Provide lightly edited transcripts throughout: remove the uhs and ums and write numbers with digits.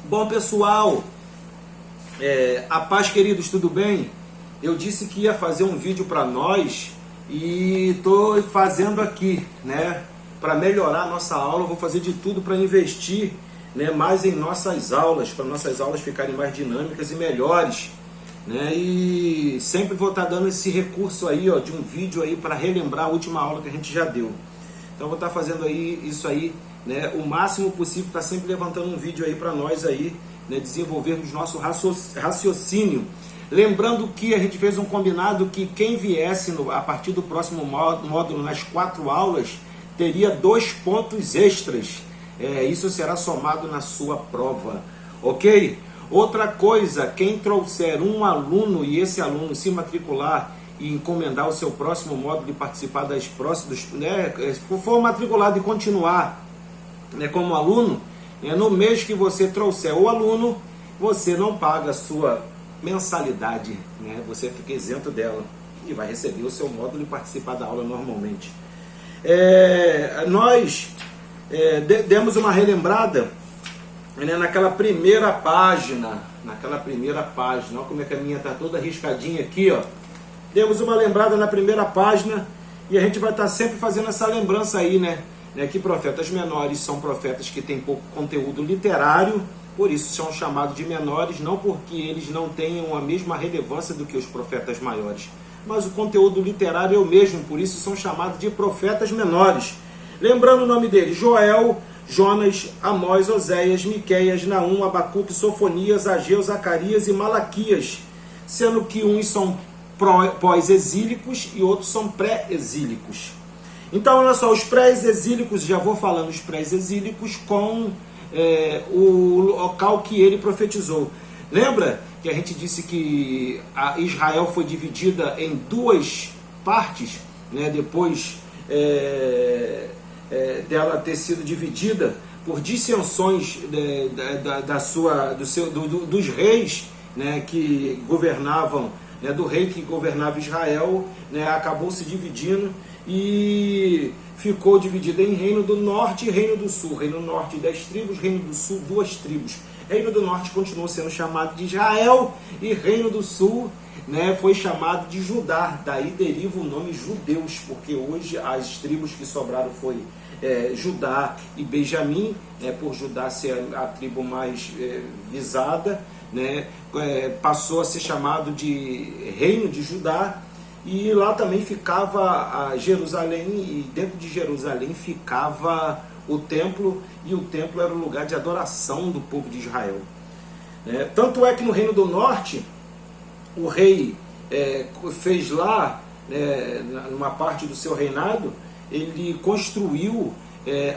Bom, pessoal, a paz, queridos, tudo bem? Eu disse que ia fazer um vídeo para nós e estou fazendo aqui, né? Para melhorar a nossa aula, vou fazer de tudo para investir, né, mais em nossas aulas, para nossas aulas ficarem mais dinâmicas e melhores, né? E sempre vou estar dando esse recurso aí, ó, de um vídeo aí para relembrar a última aula que a gente já deu. Então vou estar fazendo aí isso aí, né, o máximo possível, está sempre levantando um vídeo aí para nós aí, né, desenvolvermos nosso raciocínio. Lembrando que a gente fez um combinado que quem viesse a partir do próximo módulo nas 4 aulas teria 2 pontos extras. Isso será somado na sua prova, ok? Outra coisa, quem trouxer um aluno e esse aluno se matricular e encomendar o seu próximo módulo e participar das próximas, né, for matriculado e continuar, né, como aluno, né, no mês que você trouxer o aluno, você não paga a sua mensalidade, né, você fica isento dela e vai receber o seu módulo e participar da aula normalmente. Nós demos uma relembrada, né, naquela primeira página, olha como é que a minha está toda riscadinha aqui, ó. Demos uma lembrada na primeira página e a gente vai estar sempre fazendo essa lembrança aí, né? Que profetas menores são profetas que têm pouco conteúdo literário, por isso são chamados de menores, não porque eles não tenham a mesma relevância do que os profetas maiores, mas o conteúdo literário é o mesmo, por isso são chamados de profetas menores. Lembrando o nome deles: Joel, Jonas, Amós, Oséias, Miqueias, Naum, Abacuque, Sofonias, Ageu, Zacarias e Malaquias, sendo que uns são pós-exílicos e outros são pré-exílicos. Então, olha só, os pré-exílicos, já vou falando os pré-exílicos com o local que ele profetizou. Lembra que a gente disse que a Israel foi dividida em 2 partes, né, depois dela ter sido dividida por dissensões dos reis, né, que governavam, né, do rei que governava Israel, né, acabou se dividindo e ficou dividida em Reino do Norte e Reino do Sul. Reino do Norte 10 tribos, Reino do Sul 2 tribos. Reino do Norte continuou sendo chamado de Israel e Reino do Sul, né, foi chamado de Judá. Daí deriva o nome judeus, porque hoje as tribos que sobraram foi Judá e Benjamim, por Judá ser a tribo mais visada, né, passou a ser chamado de Reino de Judá. E lá também ficava a Jerusalém, e dentro de Jerusalém ficava o templo, e o templo era o lugar de adoração do povo de Israel. Tanto é que no Reino do Norte, o rei fez lá, numa parte do seu reinado, ele construiu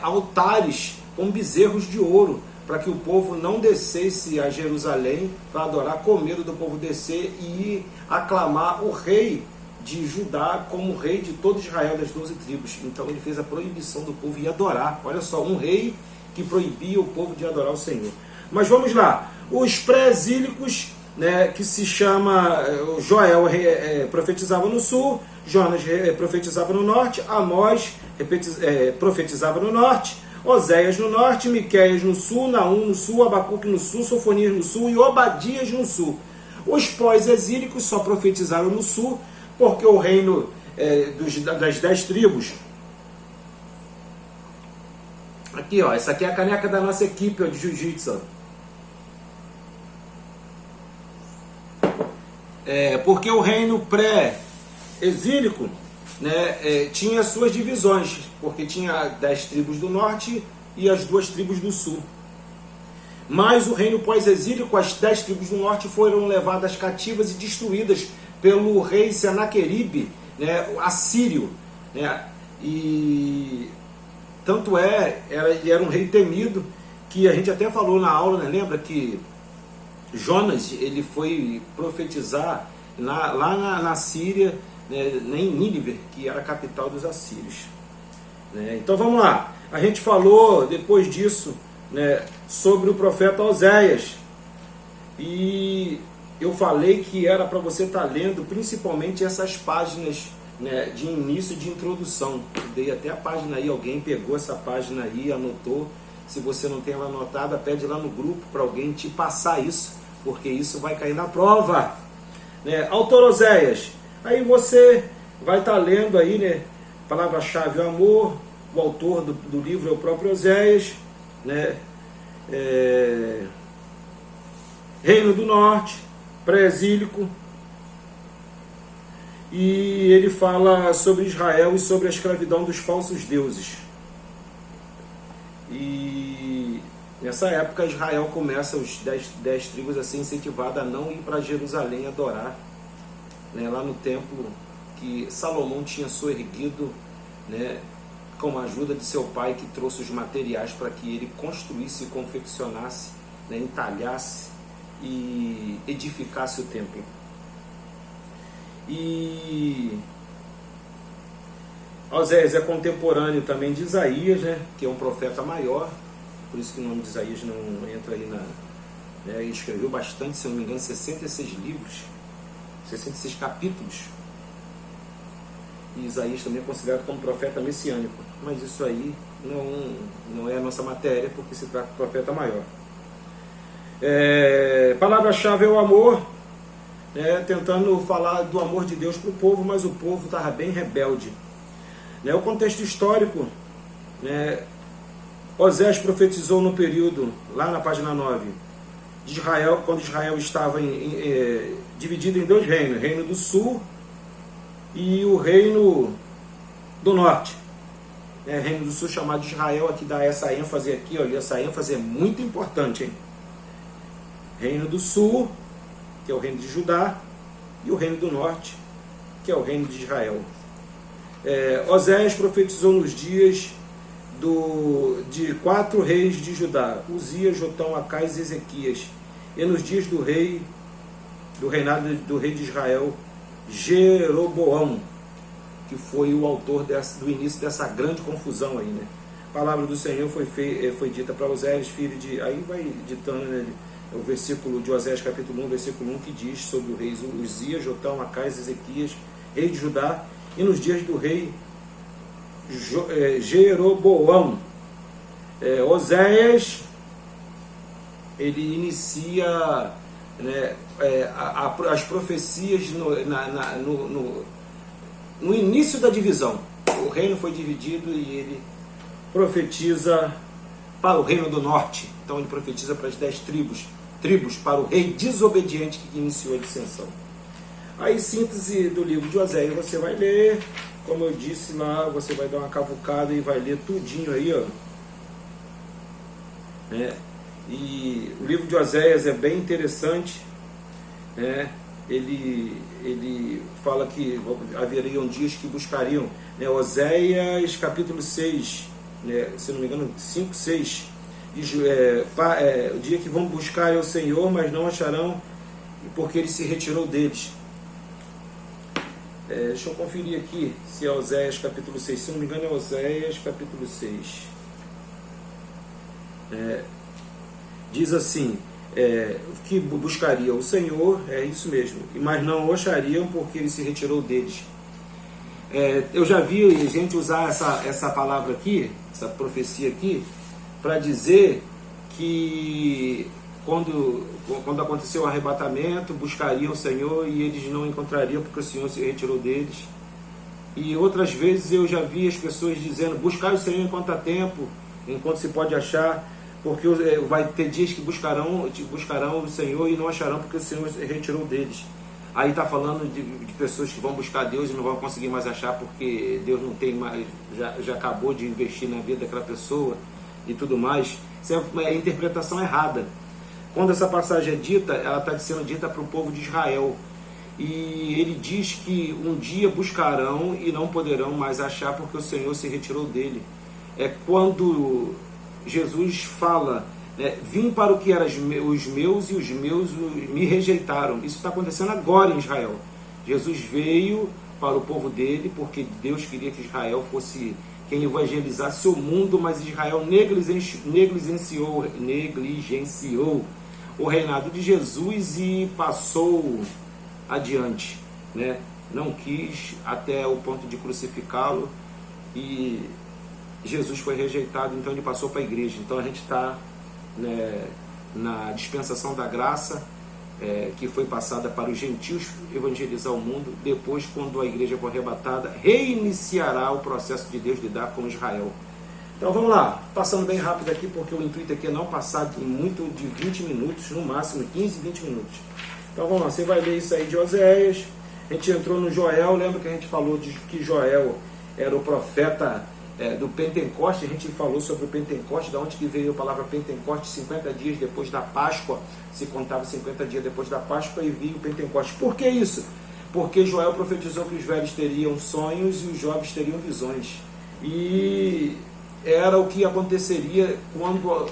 altares com bezerros de ouro, para que o povo não descesse a Jerusalém para adorar, com medo do povo descer e aclamar o rei de Judá como rei de todo Israel, das 12 tribos. Então ele fez a proibição do povo ir adorar. Olha só, um rei que proibia o povo de adorar o Senhor. Mas vamos lá, os pré-exílicos, né, que se chama Joel profetizava no sul, Jonas profetizava no norte, Amós profetizava no norte, Oséias no norte, Miqueias no sul, Naum no sul, Abacuque no sul, Sofonias no sul e Obadias no sul. Os pós-exílicos só profetizaram no sul, porque o reino das 10 tribos... Aqui, ó, essa aqui é a caneca da nossa equipe, ó, de jiu-jitsu. Porque o reino pré-exílico, né, tinha suas divisões, porque tinha 10 tribos do norte e as 2 tribos do sul. Mas o reino pós-exílico, as 10 tribos do norte foram levadas cativas e destruídas pelo rei Senaqueribe, né, assírio, né, e tanto ele era um rei temido, que a gente até falou na aula, né, lembra que Jonas, ele foi profetizar lá na Síria, né, em Nínive, que era a capital dos assírios, né. Então vamos lá, a gente falou depois disso, né, sobre o profeta Oséias, e eu falei que era para você estar lendo principalmente essas páginas, né, de início, de introdução. Eu dei até a página aí, alguém pegou essa página aí, anotou Se você não tem ela anotada, pede lá no grupo para alguém te passar isso, porque isso vai cair na prova. Né? Autor Oséias, aí você vai estar lendo aí, né? Palavra-chave, o amor. O autor do livro é o próprio Oséias, né? Reino do Norte, pré-exílico, e ele fala sobre Israel e sobre a escravidão dos falsos deuses. E nessa época Israel começa, os 10 tribos a ser incentivada a não ir para Jerusalém adorar, né, lá no templo que Salomão tinha soerguido, né, com a ajuda de seu pai, que trouxe os materiais para que ele construísse e confeccionasse, né, entalhasse e edificasse o templo. E Oséias é contemporâneo também de Isaías, né, que é um profeta maior, por isso que o nome de Isaías não entra aí né, ele escreveu bastante, se eu não me engano, 66 livros, 66 capítulos. E Isaías também é considerado como profeta messiânico, mas isso aí não é a nossa matéria, porque se trata de profeta maior. Palavra-chave é o amor, né, tentando falar do amor de Deus para o povo, mas o povo estava bem rebelde. Né, o contexto histórico, né, Oséias profetizou no período, lá na página 9, de Israel, quando Israel estava dividido em 2 reinos, o reino do sul e o reino do norte. Reino do sul chamado de Israel, aqui dá essa ênfase aqui, olha, essa ênfase é muito importante, hein? Reino do sul, que é o reino de Judá, e o reino do norte, que é o reino de Israel. Oséias profetizou nos dias de 4 reis de Judá, Uzias, Jotão, Acais e Ezequias, e nos dias do reinado do rei de Israel, Jeroboão, que foi o autor do início dessa grande confusão aí, né? A palavra do Senhor foi dita para Oséias, filho de... Aí vai ditando, né, o versículo de Oséias capítulo 1, versículo 1, que diz sobre o rei Uzias, Jotão, Acais, Ezequias, rei de Judá, e nos dias do rei Jeroboão. Oséias, ele inicia, né, as profecias no início da divisão. O reino foi dividido e ele profetiza para o reino do norte. Então ele profetiza para as 10 tribos, para o rei desobediente que iniciou a dissensão. Aí, síntese do livro de Oséias, você vai ler, como eu disse lá, você vai dar uma cavucada e vai ler tudinho aí, ó. E o livro de Oséias é bem interessante, né? Ele fala que haveriam dias que buscariam, né? Oséias capítulo 6, né? Se não me engano, 5, 6, o dia que vão buscar é o Senhor, mas não acharão, porque ele se retirou deles. Deixa eu conferir aqui se é Oséias capítulo 6, se não me engano é Oséias capítulo 6. Diz assim, que buscaria o Senhor, é isso mesmo, mas não o achariam porque ele se retirou deles. Eu já vi gente usar essa palavra aqui, essa profecia aqui, para dizer que quando aconteceu o arrebatamento, buscariam o Senhor e eles não encontrariam porque o Senhor se retirou deles. E outras vezes eu já vi as pessoas dizendo, buscar o Senhor enquanto há tempo, enquanto se pode achar, porque vai ter dias que buscarão o Senhor e não acharão porque o Senhor se retirou deles. Aí está falando de pessoas que vão buscar Deus e não vão conseguir mais achar porque Deus não tem mais, já acabou de investir na vida daquela pessoa e tudo mais. Isso é uma interpretação errada. Quando essa passagem é dita, ela está sendo dita para o povo de Israel. E ele diz que um dia buscarão e não poderão mais achar porque o Senhor se retirou dele. É quando Jesus fala, né, vim para o que eram os meus e os meus me rejeitaram. Isso está acontecendo agora em Israel. Jesus veio para o povo dele porque Deus queria que Israel fosse quem evangelizasse o mundo, mas Israel negligenciou o reinado de Jesus e passou adiante, né? Não quis até o ponto de crucificá-lo, e Jesus foi rejeitado, então ele passou para a igreja. Então a gente está, né, na dispensação da graça, que foi passada para os gentios evangelizar o mundo. Depois, quando a igreja for arrebatada, reiniciará o processo de Deus lidar com Israel. Então vamos lá, passando bem rápido aqui, porque o intuito aqui é não passar de muito de 20 minutos, no máximo 15, 20 minutos. Então vamos lá, você vai ler isso aí de Oséias. A gente entrou no Joel, lembra que a gente falou de que Joel era o profeta do Pentecoste. A gente falou sobre o Pentecoste, da onde que veio a palavra Pentecoste. 50 dias depois da Páscoa, se contava 50 dias depois da Páscoa e veio o Pentecoste. Por que isso? Porque Joel profetizou que os velhos teriam sonhos e os jovens teriam visões. E era o que aconteceria quando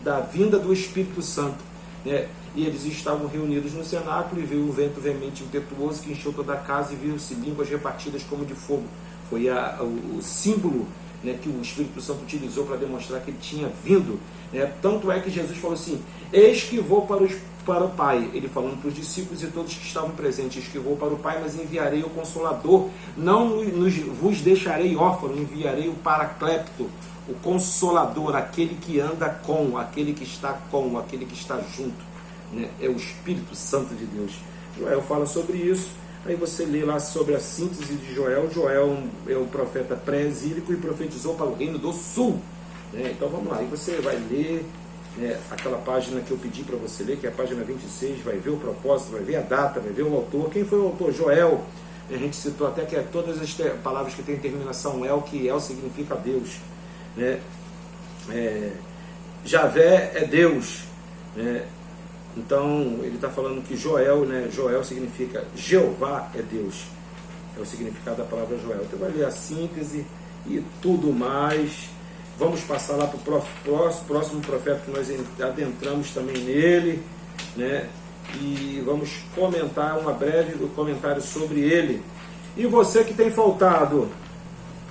da vinda do Espírito Santo, né? E eles estavam reunidos no cenáculo e veio um vento veemente e impetuoso que encheu toda a casa e viram-se línguas repartidas como de fogo. Foi o símbolo, né, que o Espírito Santo utilizou para demonstrar que ele tinha vindo, né? Tanto é que Jesus falou assim: eis que vou para o Pai, ele falando para os discípulos e todos que estavam presentes: eis que vou para o Pai, mas enviarei o Consolador, não vos deixarei órfãos, enviarei o Paracleto, o Consolador, aquele que anda com, aquele que está junto, né? É o Espírito Santo de Deus. Joel fala sobre isso. Aí você lê lá sobre a síntese de Joel. Joel é um profeta pré-exílico e profetizou para o reino do sul, né? Então vamos lá, aí você vai ler, né, aquela página que eu pedi para você ler, que é a página 26, vai ver o propósito, vai ver a data, vai ver o autor. Quem foi o autor? Joel. A gente citou até que todas as palavras que têm terminação El, que El significa Deus, né? Javé é Deus, né? Então ele está falando que Joel, né? Joel significa Jeová é Deus, é o significado da palavra Joel. Então vai ler a síntese e tudo mais. Vamos passar lá para o próximo profeta, que nós adentramos também nele, né? E vamos comentar um breve comentário sobre ele. E você que tem faltado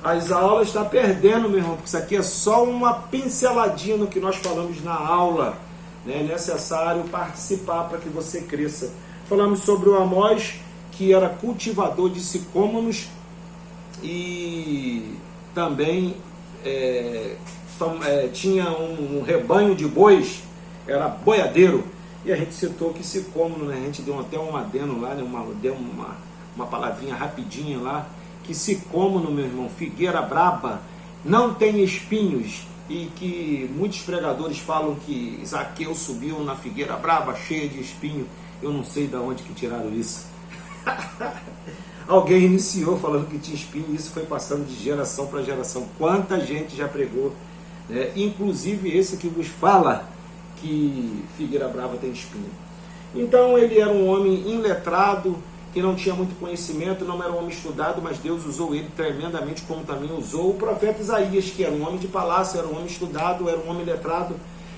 as aulas, está perdendo, meu irmão, porque isso aqui é só uma pinceladinha no que nós falamos na aula. É necessário participar para que você cresça. Falamos sobre o Amós, que era cultivador de sicômoros e também tinha um rebanho de bois, era boiadeiro. E a gente citou que sicômoro, né? A gente deu até um adeno lá, né? Deu uma palavrinha rapidinha lá, que sicômoro, meu irmão, figueira braba, não tem espinhos. E que muitos pregadores falam que Zaqueu subiu na figueira braba, cheia de espinho. Eu não sei de onde que tiraram isso. Alguém iniciou falando que tinha espinho, e isso foi passando de geração para geração. Quanta gente já pregou, né? Inclusive esse que vos fala que figueira brava tem espinho. Então ele era um homem iletrado, que não tinha muito conhecimento, não era um homem estudado, mas Deus usou ele tremendamente, como também usou o profeta Isaías, que era um homem de palácio, era um homem estudado, era um homem letrado.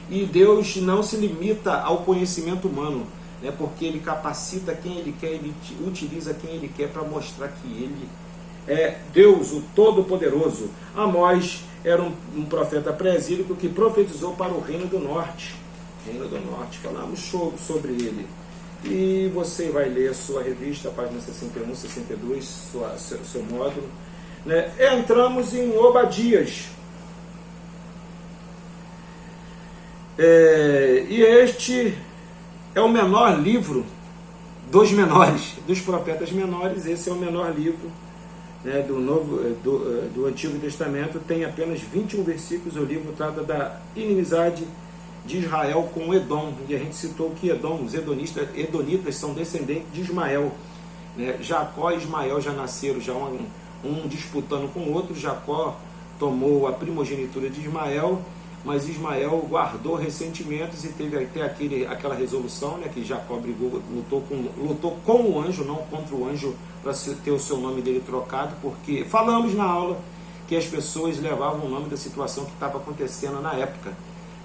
E Deus não se limita ao conhecimento humano, né? Porque ele capacita quem ele quer, ele utiliza quem ele quer para mostrar que ele é Deus, o Todo-Poderoso. Amós era um profeta pré-exílico que profetizou para o Reino do Norte. Reino do Norte, falamos sobre ele. E você vai ler a sua revista, página 61, 62, seu módulo, né? Entramos em Obadias. E este é o menor livro dos menores, dos profetas menores. Esse é o menor livro, né, do Antigo Testamento. Tem apenas 21 versículos. O livro trata da inimizade de Israel com Edom, e a gente citou que Edom, os edonitas são descendentes de Ismael, né? Jacó e Ismael já nasceram, já um disputando com o outro. Jacó tomou a primogenitura de Ismael, mas Ismael guardou ressentimentos e teve até aquela resolução, né, que Jacó lutou com o anjo, não contra o anjo, para ter o seu nome dele trocado, porque falamos na aula que as pessoas levavam o nome da situação que estava acontecendo na época.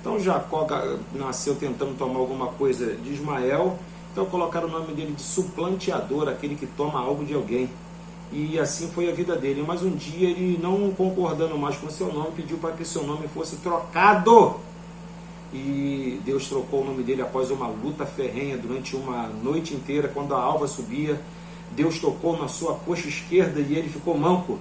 Então Jacó nasceu tentando tomar alguma coisa de Ismael, então colocaram o nome dele de suplanteador, aquele que toma algo de alguém. E assim foi a vida dele. Mas um dia ele, não concordando mais com seu nome, pediu para que seu nome fosse trocado. E Deus trocou o nome dele após uma luta ferrenha durante uma noite inteira. Quando a alva subia, Deus tocou na sua coxa esquerda e ele ficou manco.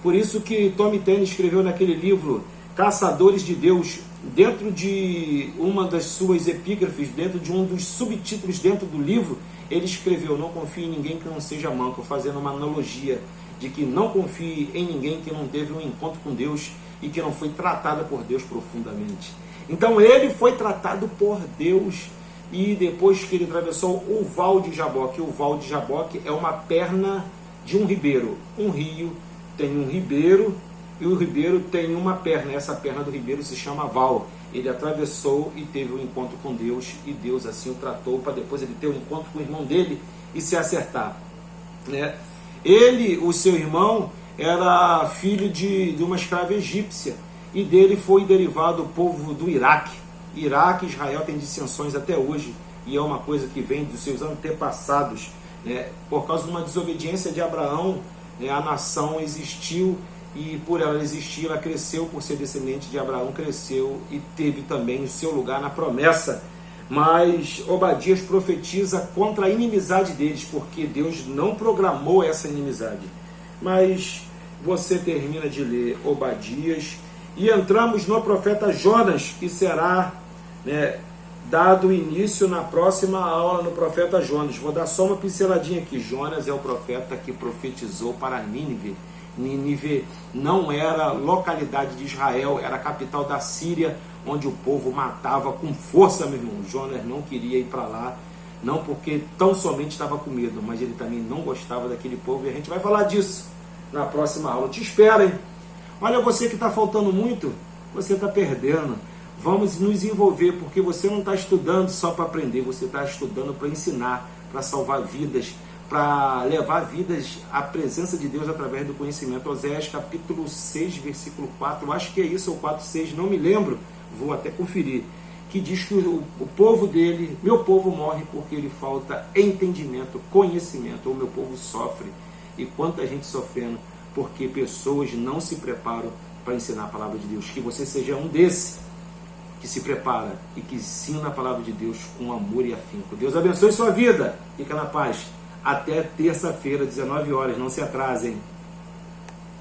Por isso que Tommy Tenney escreveu naquele livro Caçadores de Deus, dentro de uma das suas epígrafes, dentro de um dos subtítulos dentro do livro, ele escreveu: não confie em ninguém que não seja manco, fazendo uma analogia de que não confie em ninguém que não teve um encontro com Deus e que não foi tratado por Deus profundamente. Então ele foi tratado por Deus, e depois que ele atravessou o Val de Jaboque, o Val de Jaboque é uma perna de um ribeiro. Um rio tem um ribeiro e o ribeiro tem uma perna. Essa perna do ribeiro se chama Val. Ele atravessou e teve um encontro com Deus, e Deus assim o tratou para depois ele ter um encontro com o irmão dele e se acertar, né? Ele, o seu irmão, era filho de uma escrava egípcia, e dele foi derivado o povo do Iraque. Iraque e Israel têm dissensões até hoje, e é uma coisa que vem dos seus antepassados, né? Por causa de uma desobediência de Abraão, né, a nação existiu, e por ela existir, ela cresceu, por ser descendente de Abraão, cresceu e teve também o seu lugar na promessa. Mas Obadias profetiza contra a inimizade deles, porque Deus não programou essa inimizade. Mas você termina de ler Obadias e entramos no profeta Jonas, que será, né, dado início na próxima aula no profeta Jonas. Vou dar só uma pinceladinha aqui. Jonas é o profeta que profetizou para Nínive. Nínive não era localidade de Israel, era a capital da Síria, onde o povo matava com força, meu irmão. Jonas não queria ir para lá, não porque tão somente estava com medo, mas ele também não gostava daquele povo, e a gente vai falar disso na próxima aula. Te espero, hein? Olha, você que está faltando muito, você está perdendo. Vamos nos envolver, porque você não está estudando só para aprender, você está estudando para ensinar, para salvar vidas, para levar vidas à presença de Deus através do conhecimento. Oséias capítulo 6, versículo 4, acho que é isso, ou 4, 6, não me lembro, vou até conferir, que diz que o povo dele, meu povo morre porque lhe falta entendimento, conhecimento, ou meu povo sofre. E quanta gente sofrendo porque pessoas não se preparam para ensinar a palavra de Deus. Que você seja um desses que se prepara e que ensina a palavra de Deus com amor e afinco. Deus abençoe sua vida, fica na paz. Até terça-feira, 19 horas, não se atrasem.